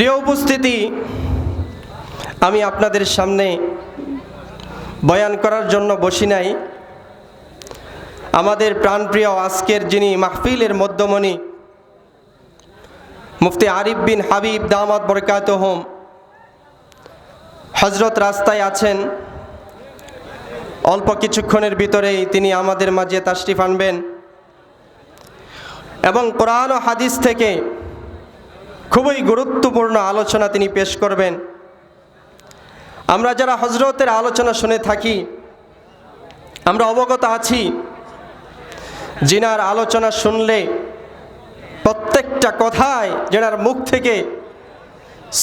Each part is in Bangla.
প্রিয় উপস্থিতি, আমি আপনাদের সামনে বয়ান করার জন্য বসি নাই। আমাদের প্রাণপ্রিয় আজকের যিনি মাহফিলের মধ্যমণি মুফতি আরিফ বিন হাবিব দামাত বরকাতুহুম হযরত রাস্তায় আছেন। অল্প কিছুক্ষণের ভিতরেই তিনি আমাদের মাঝে তাশরিফ আনবেন এবং কোরআন ও হাদিস থেকে খুবই গুরুত্বপূর্ণ আলোচনা তিনি পেশ করবেন। আমরা যারা হযরতের আলোচনা শুনে থাকি, আমরা অবগত আছি যিনার আলোচনা শুনলে প্রত্যেকটা কথায় যেনার মুখ থেকে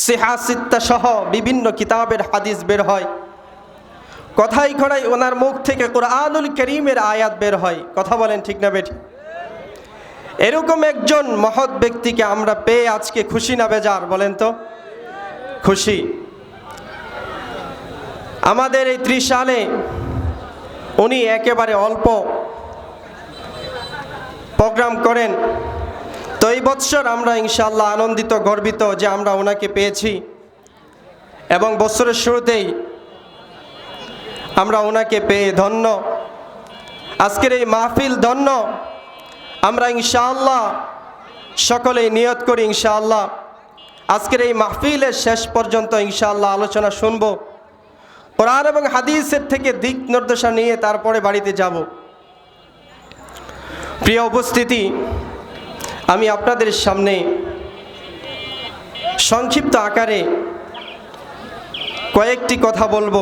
সিহা সিত্তা সহ বিভিন্ন কিতাবের হাদিস বের হয়। কথাই কথাই ওনার মুখ থেকে কোরআনুল কারীমের আয়াত বের হয়। কথা বলেন ঠিক না বেঠিক? এরকম একজন মহৎ ব্যক্তিকে আমরা পেয়ে আজকে খুশি না বেজার? বলেন তো। খুশি। আমাদের এই 30 সালে উনি একেবারে অল্প প্রোগ্রাম করেন, তো এই বৎসর আমরা ইনশাআল্লাহ আনন্দিত গর্বিত যে আমরা ওনাকে পেয়েছি এবং বছরের শুরুতেই আমরা ওনাকে পেয়ে ধন্য। আজকের এই মাহফিল ধন্য। আমরা ইনশাআল্লাহ সকলেই নিয়ত করি ইনশাআল্লাহ আজকের এই মাহফিলের শেষ পর্যন্ত ইনশাআল্লাহ আলোচনা শুনব, কোরআন এবং হাদিসের থেকে দিক নির্দেশনা নিয়ে তারপরে বাড়িতে যাব। প্রিয় উপস্থিতি, আমি আপনাদের সামনে সংক্ষিপ্ত আকারে কয়েকটি কথা বলবো।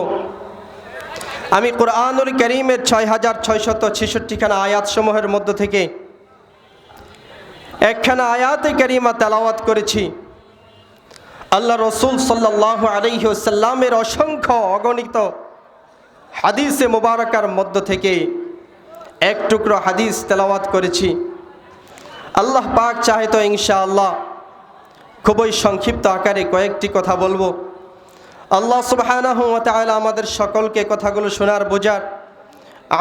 আমি কোরআনুল কারীমের 6666 খানা আয়াতসমূহের মধ্য থেকে একখানা আয়াতে কারিমা তেলাওয়াত করেছি। আল্লাহ রসুল সাল্লাল্লাহু আলাইহি ওয়াসাল্লামের অসংখ্য অগণিত হাদিসে মুবারাকার মধ্য থেকে এক টুকরো হাদিস তেলাওয়াত করেছি। আল্লাহ পাক চাহে তো ইনশাআল্লাহ খুবই সংক্ষিপ্ত আকারে কয়েকটি কথা বলবো। আল্লাহ সুবহানাহু ওয়া তাআলা আমাদের সকলকে কথাগুলো শোনার, বোঝার,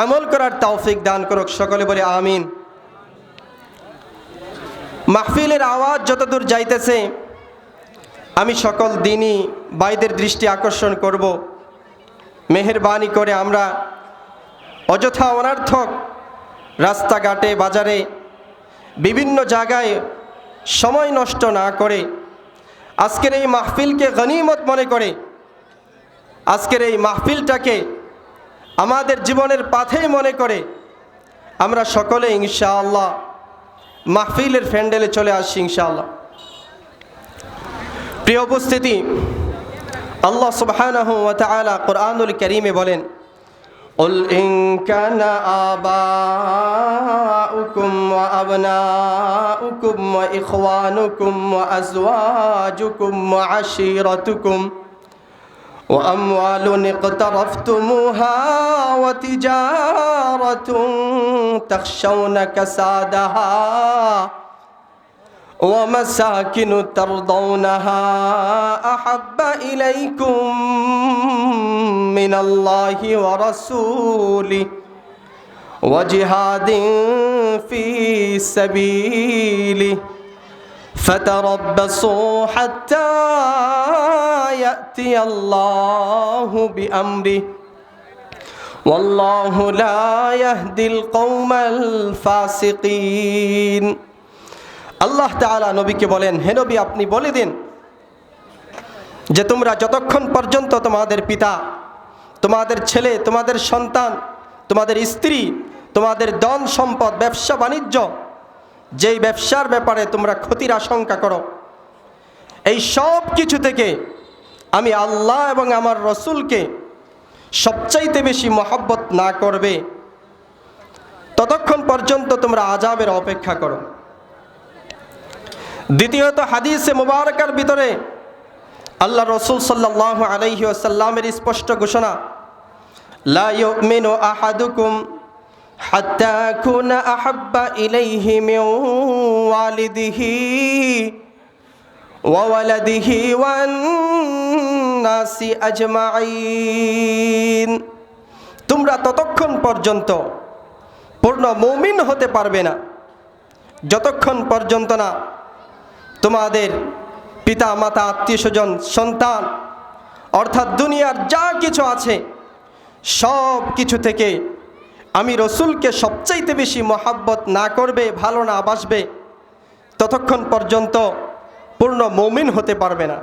আমল করার তৌফিক দান করুক। সকলে বলে আমিন। মাহফিলের আওয়াজ যতদূর যাইতেছে, আমি সকল দিনই ভাইদের দৃষ্টি আকর্ষণ করব, মেহেরবানি করে আমরা অযথা অনর্থক রাস্তাঘাটে বাজারে বিভিন্ন জায়গায় সময় নষ্ট না করে আজকের এই মাহফিলকে গনিমত মনে করে আজকের এই মাহফিলটাকে আমাদের জীবনের পাথেয় মনে করে আমরা সকলে ইনশাআল্লাহ মাহফিলের প্যান্ডেলে চলে আসছি ইনশাআল্লাহ। প্রিয় উপস্থিতি, আল্লাহ সুবহানাহু ওয়া তাআলা কোরআনুল কারীমে বলেন, قل إن كان آباؤكم وأبناؤكم وإخوانكم وأزواجكم وعشيرتكم وأموال اقترفتموها وتجارة تخشون كسادها ومساكن ترضونها أحب إليكم من الله ورسوله وجهاد في سبيله فتربصوا حتى يأتي الله بأمره والله لا يهدي القوم الفاسقين। আল্লাহ তাআলা নবীকে বলেন, হে নবী, আপনি বলে দিন যে তোমরা যতক্ষণ পর্যন্ত তোমাদের পিতা, তোমাদের ছেলে, তোমাদের সন্তান, তোমাদের স্ত্রী, তোমাদের ধন সম্পদ, ব্যবসা বাণিজ্য, যেই ব্যবসার ব্যাপারে তোমরা ক্ষতির আশঙ্কা করো, এই সব কিছু থেকে আমি আল্লাহ এবং আমার রসুলকে সবচাইতে বেশি মহব্বত না করবে ততক্ষণ পর্যন্ত তোমরা আযাবের অপেক্ষা করো। দ্বিতীয়ত, হাদিসে মুবারাকার ভিতরে আল্লাহ রসুল সাল্লাল্লাহু আলাইহি ওয়াসাল্লামের স্পষ্ট ঘোষণা, লা ইউমিনু আহাদুকুম হাত্তা আকুনা আহাব্বা ইলাইহি মিন ওয়ালিদিহি ওয়া ওয়ালাদিহি ওয়ান নাসি আজমাইন। তোমরা ততক্ষণ পর্যন্ত পূর্ণ মুমিন হতে পারবে না যতক্ষণ পর্যন্ত না তোমাদের পিতা মাতা আত্মীয় স্বজন সন্তান অর্থাৎ দুনিয়ার যা কিছু আছে সব কিছু থেকে আমি রসুলকে সবচাইতে বেশি মহাব্বত না করবে, ভালো না বাসবে, ততক্ষণ পর্যন্ত পূর্ণ মুমিন হতে পারবে না।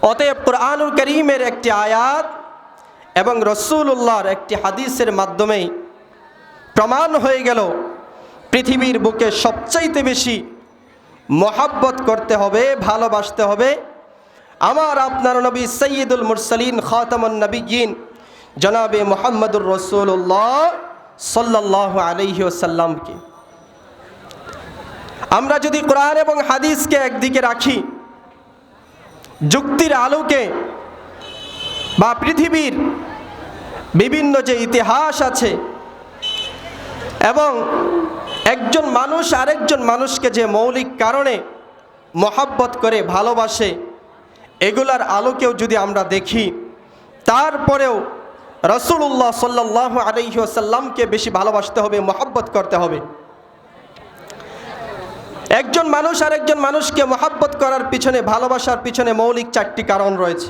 অতএব কুরআনুল কারীমের একটি আয়াত এবং রাসূলুল্লাহর একটি হাদিসের মাধ্যমেই প্রমাণ হয়ে গেল পৃথিবীর বুকে সবচাইতে বেশি মহাব্বত করতে হবে, ভালোবাসতে হবে আমার আপনার নবী সাইয়্যিদুল মুরসালিন খাতামুন নবিয়্যিন জনাবে মুহাম্মদুর রাসূলুল্লাহ সাল্লাল্লাহু আলাইহি ওয়াসাল্লামকে। আমরা যদি কোরআন এবং হাদিসকে একদিকে রাখি, যুক্তির আলোকে বা পৃথিবীর বিভিন্ন যে ইতিহাস আছে এবং একজন মানুষ আরেকজন মানুষকে যে মৌলিক কারণে মহাব্বত করে ভালোবাসে, এগুলার আলোকেও যদি আমরা দেখি, তারপরেও রাসূলুল্লাহ সাল্লাল্লাহু আলাইহি ওয়াসাল্লামকে বেশি ভালোবাসতে হবে, মহাব্বত করতে হবে। একজন মানুষ আরেকজন মানুষকে মহাব্বত করার পিছনে, ভালোবাসার পিছনে মৌলিক 4টি কারণ রয়েছে।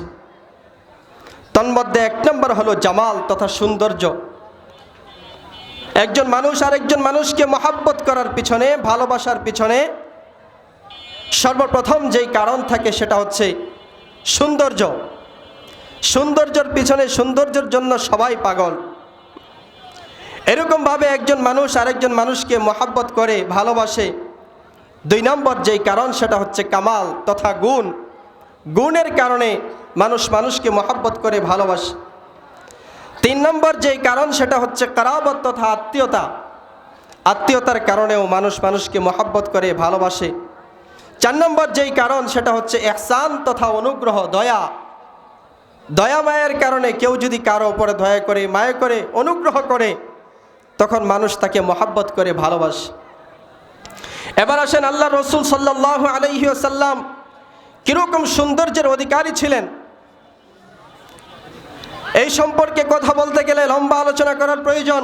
তন্মধ্যে 1 নম্বর হলো জামাল তথা সৌন্দর্য। একজন মানুষ আরেকজন মানুষকে মহাব্বত করার পিছনে, ভালোবাসার পিছনে সর্বপ্রথম যেই কারণ থাকে সেটা হচ্ছে সৌন্দর্য। সৌন্দর্যের পিছনে, সৌন্দর্যের জন্য সবাই পাগল। এরকমভাবে একজন মানুষ আরেকজন মানুষকে মহাব্বত করে, ভালোবাসে। 2 নম্বর যেই কারণ সেটা হচ্ছে কামাল তথা গুণ। গুণের কারণে মানুষ মানুষকে মহাব্বত করে, ভালোবাসে। 3 নম্বর যেই কারণ সেটা হচ্ছে কারাবত তথা আত্মীয়তা। আত্মীয়তার কারণেও মানুষ মানুষকে মহাব্বত করে, ভালোবাসে। 4 নম্বর যেই কারণ সেটা হচ্ছে ইহসান তথা অনুগ্রহ, দয়া। দয়া মায়ের কারণে কেউ যদি কারো উপরে দয়া করে, মায়া করে, অনুগ্রহ করে, তখন মানুষ তাকে মহাব্বত করে, ভালোবাসে। এবার আসেন আল্লাহ রসুল সাল্লাল্লাহু আলাইহি ওয়াসাল্লাম কিরকম সৌন্দর্যের অধিকারী ছিলেন, এই সম্পর্কে কথা বলতে গেলে লম্বা আলোচনা করার প্রয়োজন।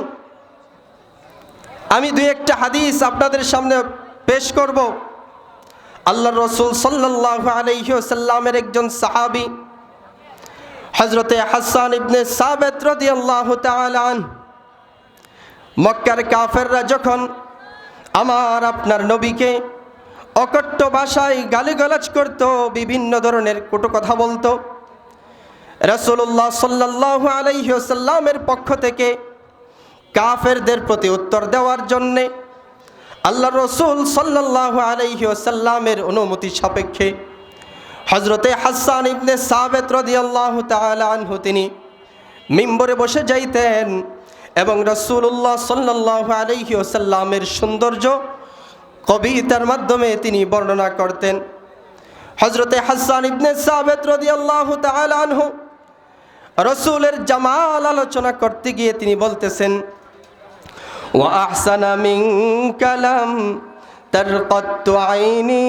আমি 2-1টা হাদিস আপনাদের সামনে পেশ করব। আল্লাহ রসুল সাল্লাল্লাহু আলাইহি ওয়াসাল্লামের একজন সাহাবী হযরতে হাসান ইবনে সাবিত রাদিয়াল্লাহু তাআলা আনহু, মক্কার কাফেররা যখন আমার আপনার নবীকে অকট্য ভাষায় গালিগালাজ করত, বিভিন্ন ধরনের কটু কথা বলতো, রাসূলুল্লাহ সাল্লাল্লাহু আলাইহি ওয়াসাল্লামের পক্ষ থেকে কাফেরদের প্রতি উত্তর দেওয়ার জন্যে আল্লাহ রসুল সাল্লাল্লাহু আলাইহি ওয়াসাল্লামের অনুমতি সাপেক্ষে হযরতে হাসান ইবনে সাবিত রাদিয়াল্লাহু তাআলা আনহু তিনি মিম্বরে বসে যাইতেন এবং রাসূলুল্লাহ সাল্লাল্লাহু আলাইহি ওয়াসাল্লামের সৌন্দর্য কবিতার মাধ্যমে তিনি বর্ণনা করতেন। হযরতে হাসান ইবনে সাবিত রাদিয়াল্লাহু তাআলা আনহু রাসূলের জামাল আলোচনা করতে গিয়ে তিনি বলতেছেন, ওয়া আহসানা মিন কালাম তারকাতু আইনি,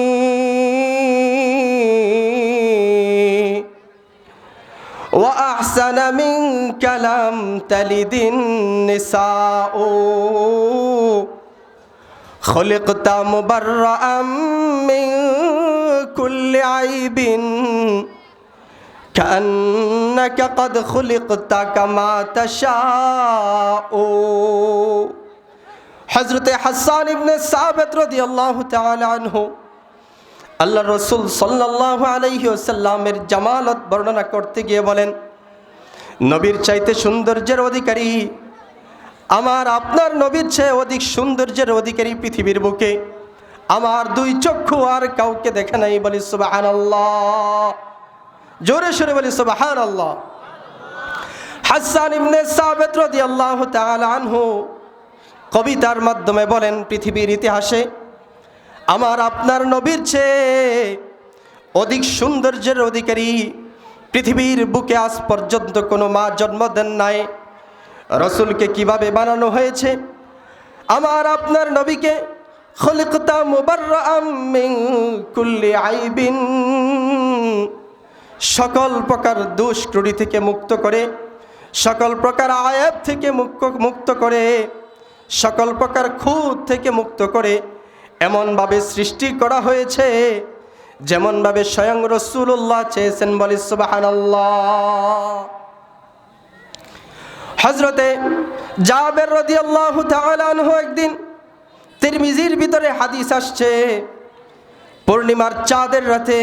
ওয়া আহসানা মিন কালাম তালিদিন নিসাউ, খুলিকতা মুবাররাআম মিন কুল্লি আইবিন কান্নাকা কদ খুলিকতা কামা তাশাউ। হযরতে হাসান ইবনে সাবিত রাদিয়াল্লাহু তাআলা আনহু আল্লাহ রসুল সাল্লাল্লাহু আলাইহি ওয়াসাল্লামের জামালত বর্ণনা করতে গিয়ে বলেন, নবীর চাইতে সৌন্দর্যের অধিকারী, আমার আপনার নবীর চেয়ে অধিক সৌন্দর্যের অধিকারী পৃথিবীর বুকে আমার 2 চক্ষু আর কাউকে দেখে নাই। বলি সুবহানাল্লাহ, জোরে সোরে বলি সুবহানাল্লাহ। হাসান ইবনে সাবিত রাদিয়াল্লাহু তাআলা আনহু কবিতার মাধ্যমে বলেন, পৃথিবীর ইতিহাসে আমার আপনার নবীর চেয়ে অধিক সৌন্দর্যের অধিকারী পৃথিবীর বুকে আজ পর্যন্ত কোনো মা জন্ম দেন নাই। রসুলকে কিভাবে বানানো হয়েছে, আমার আপনার নবীকে খুলিকতা মুবাররাআম মিন কুল্লি আইবিন, সকল প্রকার দোষ ত্রুটি থেকে মুক্ত করে, সকল প্রকার আয়াব থেকে মুক্ত করে, সকল প্রকার খুঁত থেকে মুক্ত করে এমনভাবে সৃষ্টি করা হয়েছে যেমনভাবে স্বয়ং রাসূলুল্লাহ চেয়েছেন, বলি সুবহানাল্লাহ। হযরতে জাবের রাদিয়াল্লাহু তাআলা আনহু একদিন, তিরমিজির ভিতরে হাদিস আসছে, পূর্ণিমার চাঁদের রাতে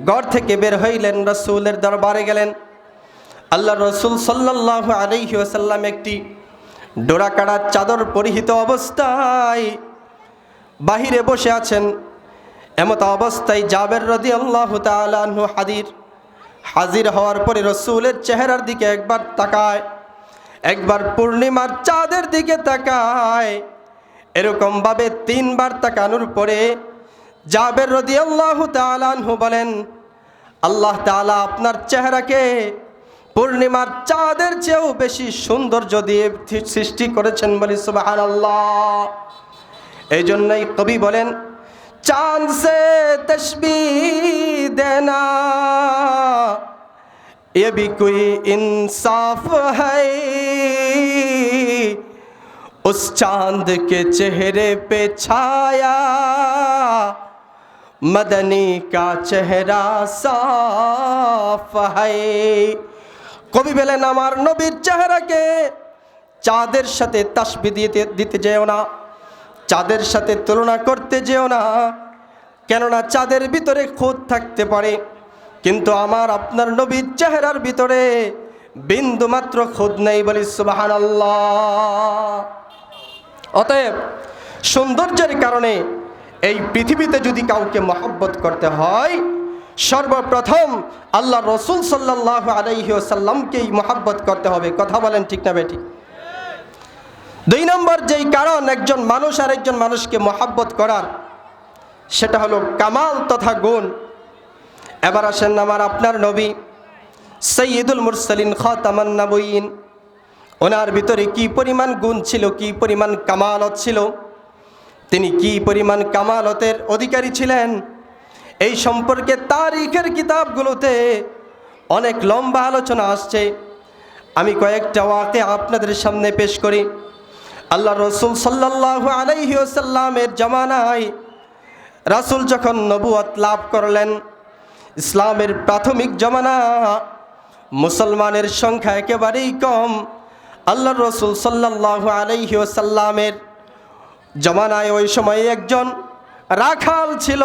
ঘর থেকে বের হইলেন, রাসূলের দরবারে গেলেন। আল্লাহ রাসূল সাল্লাল্লাহু আলাইহি ওয়াসাল্লাম একটি ডোরাকাটা চাদর পরিহিত অবস্থায় বাহিরে বসে আছেন। এমত অবস্থায় জাবের রাদিয়াল্লাহু তাআলা আনহু হাজির হওয়ার পরে রাসূলের চেহারার দিকে একবার তাকায়, একবার পূর্ণিমার চাঁদের দিকে তাকায়। এরকমভাবে 3 বার তাকানোর পরে জাবের রাদিয়াল্লাহু তাআলা আনহু বলেন, আল্লাহ তাআলা আপনার চেহারাকে পূর্ণিমার চাঁদের চেয়েও বেশি সৌন্দর্য দিয়ে সৃষ্টি করেছেন, বলি সুবহানাল্লাহ। এই জন্যই কবি বলেন, চাঁদ সে তশবিহ দেনা ये भी कोई इंसाफ है, उस चांद के चेहरे पे छाया मदनी का चेहरा साफ है। কবি বলেন, আমার নবীর চেহারাকে চাঁদের সাথে তাসবিহ দিতে যেও না, চাঁদের সাথে তুলনা করতে যেও না, কেননা চাঁদের ভিতরে খুঁত থাকতে পারে, কিন্তু আমার আপনার নবীর চেহারার ভিতরে বিন্দু মাত্র খুঁত নেই, বলি সুবহানাল্লাহ। অতএব সৌন্দর্যের কারণে এই পৃথিবীতে যদি কাউকে মহব্বত করতে হয়, সর্বপ্রথম আল্লাহ রাসূল সাল্লাল্লাহু আলাইহি ওয়াসাল্লামকেই মহব্বত করতে হবে। কথা বলেন ঠিক না বেঠিক? 2 নম্বর যেই কারণ একজন মানুষ আর একজন মানুষকে মহব্বত করার, সেটা হলো কামাল তথা গুণ। এবার আসেন আমার আপনার নবী সাইয়্যিদুল মুরসালিন খাতামান নবিয়্যিন, ওনার ভিতরে কি পরিমাণ গুণ ছিল, কি পরিমাণ কামালত ছিল, তিনি কি পরিমাণ কামালতের অধিকারী ছিলেন, এই সম্পর্কে তারিখের কিতাবগুলোতে অনেক লম্বা আলোচনা আসছে। আমি কয়েকটা ওয়াকিয়া আপনাদের সামনে পেশ করি। আল্লাহ রাসূল সাল্লাল্লাহু আলাইহি ওয়াসাল্লামের জামানায় রাসূল যখন নবুয়ত লাভ করলেন, ইসলামের প্রাথমিক জামানা, মুসলমানের সংখ্যা একেবারেই কম। আল্লাহ রাসূল সাল্লাল্লাহু আলাইহি ওয়াসাল্লামের জামানায় ওই সময় একজন রাখাল ছিল।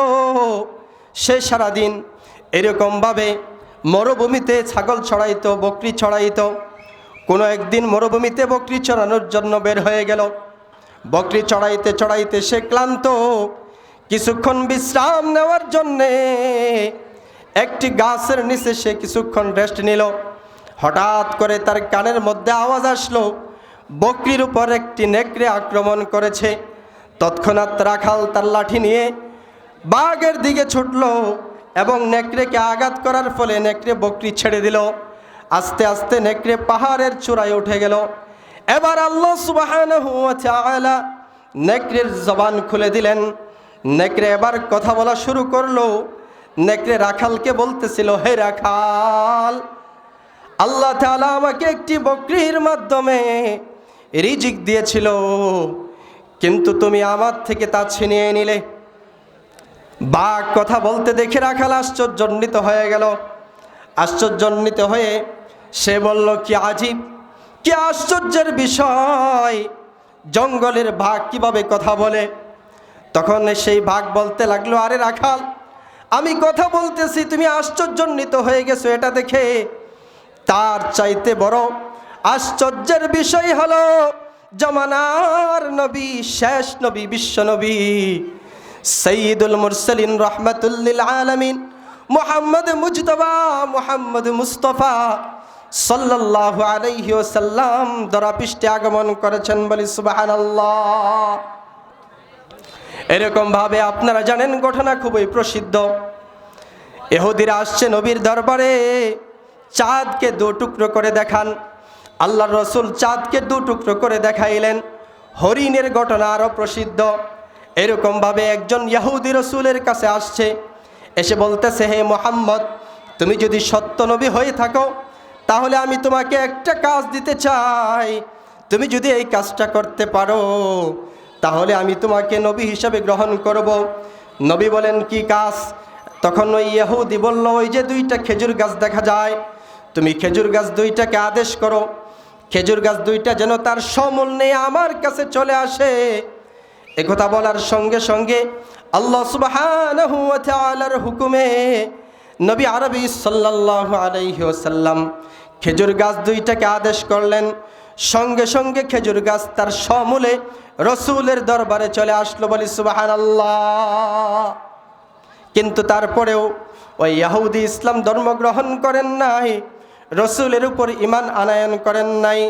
সে সারাদিন এরকমভাবে মরুভূমিতে ছাগল ছড়াইতো, বকরি ছড়াইতো। কোনো একদিন মরুভূমিতে বকরি চড়ানোর জন্য বের হয়ে গেল। বকরি চড়াইতে চড়াইতে সে ক্লান্ত, কিছুক্ষণ বিশ্রাম নেওয়ার জন্যে একটি গাছের নিচে সে কিছুক্ষণ রেস্ট নিল। হঠাৎ করে তার কানের মধ্যে আওয়াজ আসলো, বকরির উপর একটি নেকড়ে আক্রমণ করেছে। তৎক্ষণাৎ রাখাল তার লাঠি নিয়ে বাঘের দিকে ছুটল এবং নেকড়েকে আঘাত করার ফলে নেকড়ে বকরি ছেড়ে দিল। আস্তে আস্তে নেকড়ে পাহাড়ের চূড়ায় উঠে গেল। এবার আল্লাহ সুবহানাহু ওয়া তাআলা নেকড়ের জবান খুলে দিলেন। নেকড়ে এবার কথা বলা শুরু করলো। নেকড়ে রাখালকে বলতেছিল, হে রাখাল, আল্লাহ তাআলা আমাকে একটি বকরির মাধ্যমে রিজিক দিয়েছিল, কিন্তু তুমি আমার থেকে তা ছিনিয়ে নিলে। বাঘ কথা বলতে দেখে রাখাল আশ্চর্যান্বিত হয়ে গেল। আশ্চর্যান্বিত হয়ে সে বলল, কি আজীব, কি আশ্চর্যের বিষয়, জঙ্গলের বাঘ কিভাবে কথা বলে? তখন সেই বাঘ বলতে লাগলো, আরে রাখাল, আমি কথা বলতেছি, তুমি আশ্চর্যান্বিত হয়ে গেছো এটা দেখে। তার চাইতে বড় আশ্চর্যের বিষয় হলো জামানার নবী, শেষ নবী, বিশ্ব নবী, সাইয়্যিদুল মুরসালিন রাহমাতুল লিল আলামিন মুহাম্মদ মুজতবা, মুহাম্মদ মুস্তাফা সাল্লাল্লাহু আলাইহি ওয়াসাল্লাম ধরাপৃষ্ঠে আগমন করেছেন, বলি সুবহানাল্লাহ। এরকম ভাবে আপনারা জানেন ঘটনা খুবই প্রসিদ্ধ। ইহুদিরা আসছে নবীর দরবারে, চাঁদকে 2 টুকরো করে দেখান। আল্লাহর রাসূল চাঁদকে 2 টুকরো করে দেখাইলেন। হরিণের ঘটনা আরও প্রসিদ্ধ। এরকমভাবে একজন ইহুদি রাসূলের কাছে আসছে, এসে বলতেছে, হে মুহাম্মদ, তুমি যদি সত্য নবী হয়ে থাকো তাহলে আমি তোমাকে একটা কাজ দিতে চাই। তুমি যদি এই কাজটা করতে পারো তাহলে আমি তোমাকে নবী হিসাবে গ্রহণ করব। নবী বলেন, কি কাজ? তখন ওই ইহুদি বলল, ওই যে দুইটা খেজুর গাছ দেখা যায়, তুমি খেজুর গাছ দুইটাকে আদেশ করো, খেজুর গাছ দুইটা যেন তার সমূল নিয়ে আমার কাছে চলে আসে। একথা বলার সঙ্গে সঙ্গে আল্লাহ সুবহানাহু ওয়া তাআলার হুকুমে নবী আরবি সাল্লাল্লাহু আলাইহি ওয়াসাল্লাম খেজুর গাছ দুইটাকে আদেশ করলেন। সঙ্গে সঙ্গে খেজুর গাছ তার সমূলে রসুলের দরবারে চলে আসলো, বলি সুবহানাল্লাহ। কিন্তু তারপরেও ওই ইহুদি ইসলাম ধর্ম গ্রহণ করেন নাই, রসুলের উপর ঈমান আনয়ন করেন নাই।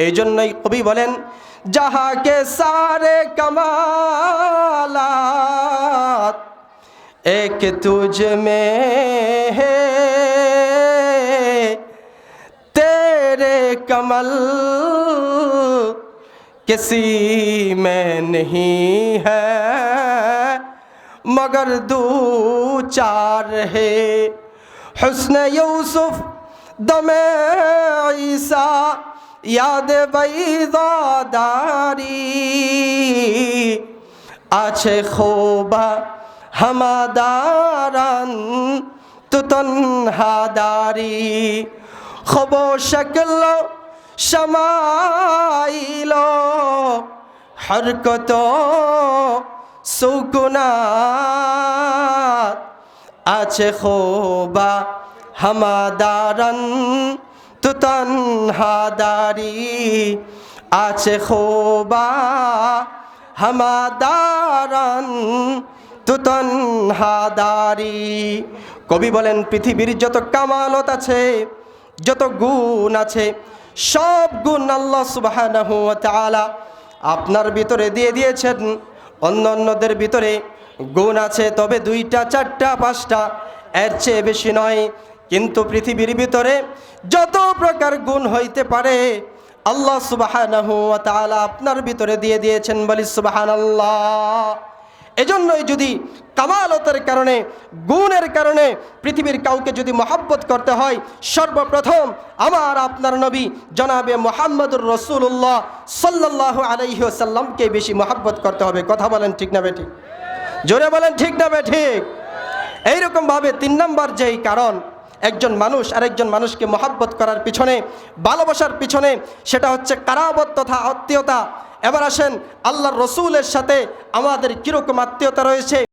এই জন্যই কবি বলেন, যাহাকে সারে কমালাত এক তুঝ মে হে, তেরে কমল किसी में नहीं है मगर दो चार है। हुस्न यूसुफ दमे ईसा याद बैदादारी, आछे खोबा हमादारान तु तन्हादारी, खबो शक्लो शमाइलो हरकतो सुकुनात, आछे खोबा हमादारन तु तन्हादारी, आछे खोबा हमादारन तु तन्हादारी। কবি বলেন, পৃথিবীর যত কামালত আছে, যত গুণ আছে, সব গুণ আল্লাহ সুবহানাহু ওয়া তাআলা আপনার ভিতরে দিয়ে দিয়েছেন। অন্যদের ভিতরে গুণ আছে তবে 2টা 4টা 5টা, এর চেয়ে বেশি নয়। কিন্তু পৃথিবীর ভিতরে যত প্রকার গুণ হইতে পারে আল্লাহ সুবহানাহু ওয়া তাআলা আপনার ভিতরে দিয়ে দিয়েছেন, বলি সুবহানাল্লাহ। এজন্যই যদি কামালতের কারণে, গুণের কারণে পৃথিবীর কাউকে যদি মহব্বত করতে হয়, সর্বপ্রথম আমার আপনার নবী জনাবে মুহাম্মদুর রাসূলুল্লাহ সাল্লাল্লাহু আলাইহি ওয়াসাল্লামকে বেশি মহব্বত করতে হবে। কথা বলেন ঠিক না বেঠিক? জোরে বলেন ঠিক না বেঠিক? এইরকমভাবে 3 নম্বর যেই কারণ একজন মানুষ আরেকজন মানুষকে মহব্বত করার পিছনে, ভালোবাসার পিছনে, সেটা হচ্ছে কারাবত তথা আত্মীয়তা। এবার আসেন আল্লাহর রসুলের সাথে আমাদের কীরকম আত্মীয়তা রয়েছে।